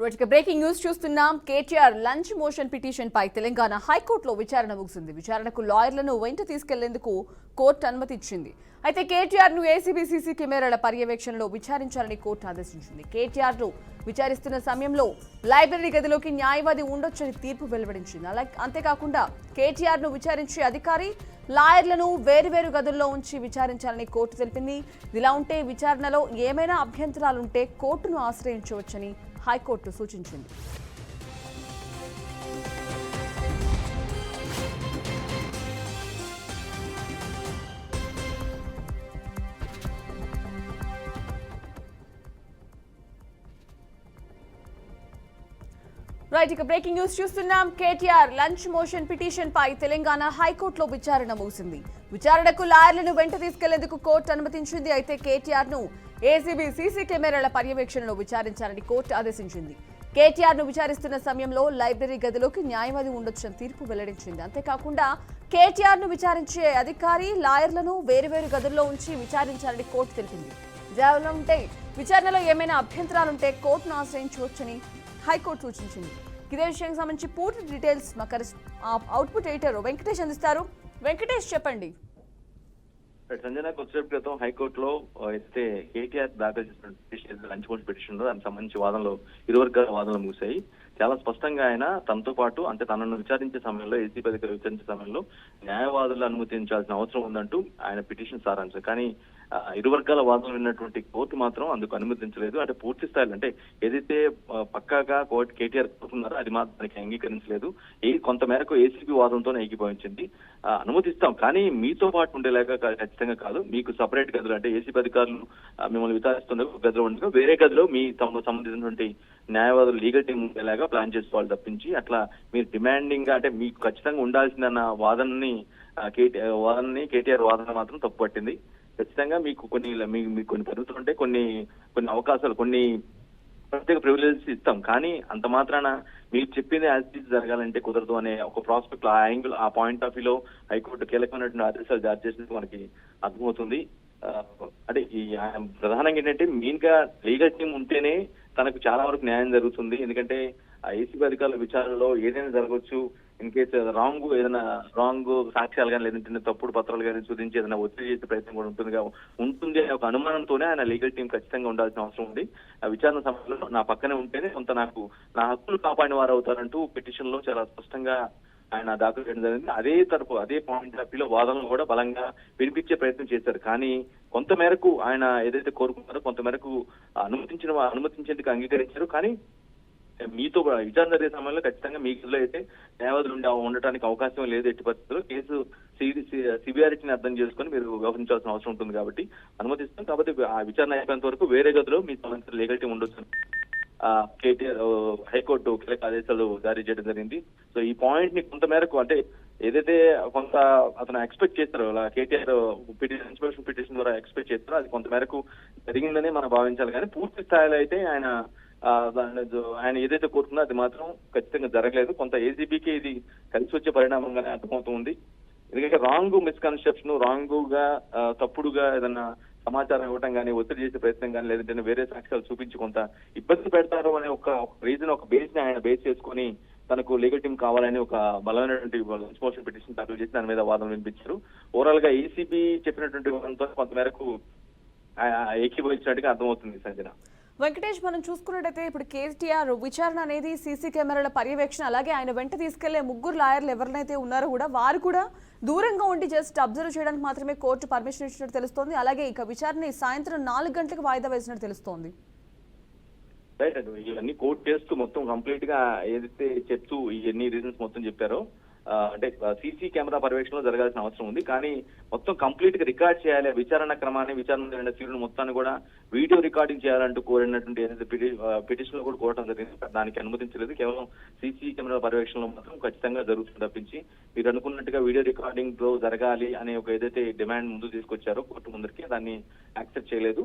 రోజుకి breaking news చూస్తున్నాం. KTR lunch motion petition పై తెలంగాణ హైకోర్టులో విచారణ ముగిసింది. విచారణకు లాయర్లను వెంట తీసుకెళ్లేందుకు కోర్టు అనుమతి ఇచ్చింది. అయితే కేటీఆర్ ను ఏసీబీ సీసీ కెమెరాల పర్యవేక్షణలో విచారించాలని కోర్టు ఆదేశించింది. కేటీఆర్ ను విచారిస్తున్న సమయంలో లైబ్రరీ గదిలోకి న్యాయవాది ఉండొచ్చని తీర్పు వెలువడించింది. అంతేకాకుండా కేటీఆర్ ను విచారించే అధికారి లాయర్లను వేరువేరు గదుల్లో ఉంచి విచారించాలని కోర్టు తెలిపింది. ఇలా ఉంటే విచారణలో ఏమైనా అభ్యంతరాలుంటే కోర్టును ఆశ్రయించవచ్చని హైకోర్టు సూచించింది. రైట్, ఇక బ్రేకింగ్ న్యూస్ చూస్తున్నాం. కేటీఆర్ లంచ్ మోషన్ పిటిషన్ పై తెలంగాణ హైకోర్టులో విచారణ ముగిసింది. విచారణకు లాయర్లను వెంట తీసుకెళ్లేందుకు కోర్టు అనుమతించింది. అయితే కేటీఆర్ ను ఏసీబీ సీసీ కెమెరాల పర్యవేక్షణలో విచారించాలని కోర్టు ఆదేశించింది. కేటీఆర్ ను విచారిస్తున్న సమయంలో లైబ్రరీ గదిలోకి న్యాయవాది ఉండొచ్చని తీర్పు వెల్లడించింది. అంతేకాకుండా కేటీఆర్ ను విచారించే అధికారి లాయర్లను వేరువేరు గదుల్లో ఉంచి విచారించాలని కోర్టు తెలిపింది. ఉంటే విచారణలో ఏమైనా అభ్యంతరాలుంటే కోర్టును ఆశ్రయించవచ్చని హైకోర్టు సూచించింది. ఇదే విషయానికి సంబంధించి పూర్తి డీటెయిల్స్ మా అవుట్పుట్ ఎడిటర్ వెంకటేష్ అందిస్తారు. వెంకటేష్, చెప్పండి. సంజన కొద్దిసేపు క్రితం హైకోర్టులో అయితే కేటీఆర్ దాఖలు చేసిన లంచ్ మోషన్ పిటిషన్ లో దానికి సంబంధించి వాదనలో ఇరు వర్గాల వాదనలు ముగిశాయి. చాలా స్పష్టంగా ఆయన తనతో పాటు అంటే తనను విచారించే సమయంలో ఏసీబీ అధికారులు విచారించే సమయంలో న్యాయవాదులు అనుమతించాల్సిన అవసరం ఉందంటూ ఆయన పిటిషన్ సారాంశం. కానీ ఇరు వర్గాల వాదనలు విన్నటువంటి కోర్టు మాత్రం అందుకు అనుమతించలేదు. అంటే పూర్తి స్థాయిలో అంటే ఏదైతే పక్కాగా కోర్టు కేటీఆర్ కోరుతున్నారో అది మాత్రం దానికి అంగీకరించలేదు. కొంత మేరకు ఏసీబీ వాదనతో ఏకీభవించింది. అనుమతిస్తాం, కానీ మీతో పాటు ఉండేలాగా ఖచ్చితంగా కాదు. మీకు సపరేట్ గదులు అంటే ఏసీబీ అధికారులు మిమ్మల్ని విచారిస్తున్న గదిలో ఉండగా వేరే గదిలో మీ తమకు సంబంధించినటువంటి న్యాయవాదులు లీగల్ టీం ఉండేలాగా ప్లాన్ చేసుకోవాలి తప్పించి అట్లా మీరు డిమాండింగ్ గా అంటే మీకు ఖచ్చితంగా ఉండాల్సిందన్న వాదనని కేటీఆర్ వాదన మాత్రం తప్పు పట్టింది. ఖచ్చితంగా మీకు కొన్ని పరిస్థితులు ఉంటే కొన్ని అవకాశాలు కొన్ని ప్రత్యేక ప్రివిలేజెస్ ఇస్తాం, కానీ అంత మాత్రాన మీరు చెప్పింది యాజ్ జరగాలంటే కుదరదు అనే ఒక ప్రాస్పెక్ట్ ఆ యాంగిల్ ఆ పాయింట్ ఆఫ్ వ్యూలో హైకోర్టు కీలకమైనటువంటి ఆదేశాలు జారీ చేసినందుకు మనకి అర్థమవుతుంది. అంటే ఈ ప్రధానంగా ఏంటంటే మెయిన్ గా లీగల్ టీం ఉంటేనే తనకు చాలా వరకు న్యాయం జరుగుతుంది. ఎందుకంటే ఆ ఏసీబీ అధికారుల విచారణలో ఏదైనా జరగవచ్చు. ఇన్ కేసు ఏదైనా రాంగ్ సాక్ష్యాలు కానీ లేదంటే తప్పుడు పత్రాలు కానీ చూపించి ఏదైనా ఒత్తిడి చేసే ప్రయత్నం కూడా ఉంటుంది అనే ఒక అనుమానంతోనే ఆయన లీగల్ టీం ఖచ్చితంగా ఉండాల్సిన అవసరం ఉంది. ఆ విచారణ సమయంలో నా పక్కనే ఉంటేనే కొంత నాకు నా హక్కులు కాపాడిన వారు అవుతారంటూ పిటిషన్ లో చాలా స్పష్టంగా ఆయన దాఖలు చేయడం జరిగింది. అదే పాయింట్ ఆఫ్ వ్యూలో వాదనలు కూడా బలంగా వినిపించే ప్రయత్నం చేశారు. కానీ కొంత మేరకు ఆయన ఏదైతే కోరుకున్నారో కొంత మేరకు అనుమతించేందుకు అంగీకరించారు. కానీ మీతో విచారణ జరిగే సమయంలో ఖచ్చితంగా మీ గదిలో అయితే న్యాయవాదులు ఉండటానికి అవకాశం లేదు. ఎట్టి పరిస్థితుల్లో కేసు సివియారిటీని అర్థం చేసుకుని మీరు వ్యవహరించాల్సిన అవసరం ఉంటుంది కాబట్టి అనుమతిస్తాం. కాబట్టి ఆ విచారణ అయిపోయేంత వరకు వేరే గదిలో మీ సంబంధించిన లీగల్ టీం ఉండొచ్చు కేటీఆర్ హైకోర్టు కీలక ఆదేశాలు జారీ చేయడం జరిగింది. సో ఈ పాయింట్ ని కొంత మేరకు అంటే ఏదైతే కొంత అతను ఎక్స్పెక్ట్ చేస్తారో కేటీఆర్ పిటిషన్ ద్వారా ఎక్స్పెక్ట్ చేస్తారో అది కొంత మేరకు జరిగిందని మనం భావించాలి. కానీ పూర్తి స్థాయిలో అయితే ఆయన ఏదైతే కోరుకున్నా అది మాత్రం ఖచ్చితంగా జరగలేదు. కొంత ఏసీబీకి ఇది కలిసి వచ్చే పరిణామంగానే అర్థమవుతుంది. ఎందుకంటే రాంగ్ మిస్కన్సెప్షన్ గా తప్పుడుగా ఏదన్నా సమాచారం ఇవ్వడం కానీ ఒత్తిడి చేసే ప్రయత్నం కానీ లేదంటే వేరే సాక్ష్యాలు చూపించి కొంత ఇబ్బంది పెడతారు అనే ఒక రీజన్ ఒక బేస్ ని ఆయన బేస్ చేసుకుని తనకు లీగల్ టీం కావాలని ఒక బలమైనటువంటి లంచ్ మోషన్ పిటిషన్ దాఖలు చేసి దాని మీద వాదన వినిపించారు. ఓవరాల్ గా ఏసీబీ చెప్పినటువంటి వాదనతో కొంత మేరకు ఏకీభవించినట్టుగా అర్థమవుతుంది. సంజన, వెంకటేష్, మనం చూసుకున్నట్టయితే ఇప్పుడు కేటీఆర్ విచారణ అనేది సీసీ కెమెరాల పర్యవేక్షణ అలాగే ఆయన వెంట తీసుకెళ్లే ముగ్గురు లాయర్లు ఎవరినైతే ఉన్నారో కూడా వారు కూడా దూరంగా ఉండి జస్ట్ అబ్జర్వ్ చేయడానికి మాత్రమే కోర్టు పర్మిషన్ ఇచ్చినట్టు తెలుస్తోంది. అలాగే ఇక విచారణ సాయంత్రం 4 గంటలకు వాయిదా వేసినట్టు తెలుస్తోంది. రైట్, ఇవన్నీ కోర్టు చేస్తూ మొత్తం కంప్లీట్ గా ఏదైతే చెప్తూ ఇవన్నీ రీజన్స్ మొత్తం చెప్పారో అంటే సీసీ కెమెరా పర్యవేక్షణలో జరగాల్సిన అవసరం ఉంది. కానీ మొత్తం కంప్లీట్ గా రికార్డ్ చేయాలి. విచారణ క్రమాన్ని విచారణ తీరును మొత్తాన్ని కూడా వీడియో రికార్డింగ్ చేయాలంటూ కోరినటువంటి ఏదైతే పిటిషన్ లో కూడా కోరటం జరిగింది. దానికి అనుమతించలేదు. కేవలం సీసీ కెమెరా పర్యవేక్షణలో మాత్రం ఖచ్చితంగా జరుగుతుంది తప్పించి మీరు అనుకున్నట్టుగా వీడియో రికార్డింగ్ లో జరగాలి అనే ఒక ఏదైతే డిమాండ్ ముందు తీసుకొచ్చారో కోర్టు ముందరికి దాన్ని యాక్సెప్ట్ చేయలేదు.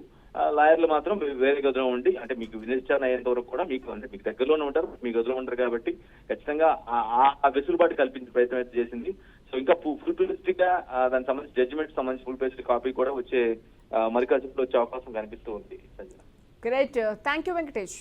లాయర్లు మాత్రం వేరే గదిలో ఉండి అంటే మీకు విచారణ అయ్యేంత వరకు కూడా మీకు అంటే మీకు దగ్గరలోనే ఉంటారు, మీ గదిలో ఉంటారు కాబట్టి ఖచ్చితంగా ఆ వెసులుబాటు కల్పించే ప్రయత్నం అయితే చేసింది. సో ఇంకా ఫుల్ పేజ్డ్ గా దానికి సంబంధించి జడ్జిమెంట్ సంబంధించి ఫుల్ పేజ్డ్ కాపీ కూడా వచ్చే మరి కాసేపులో వచ్చే అవకాశం కనిపిస్తూ ఉంది. Great, thank you Venkatesh.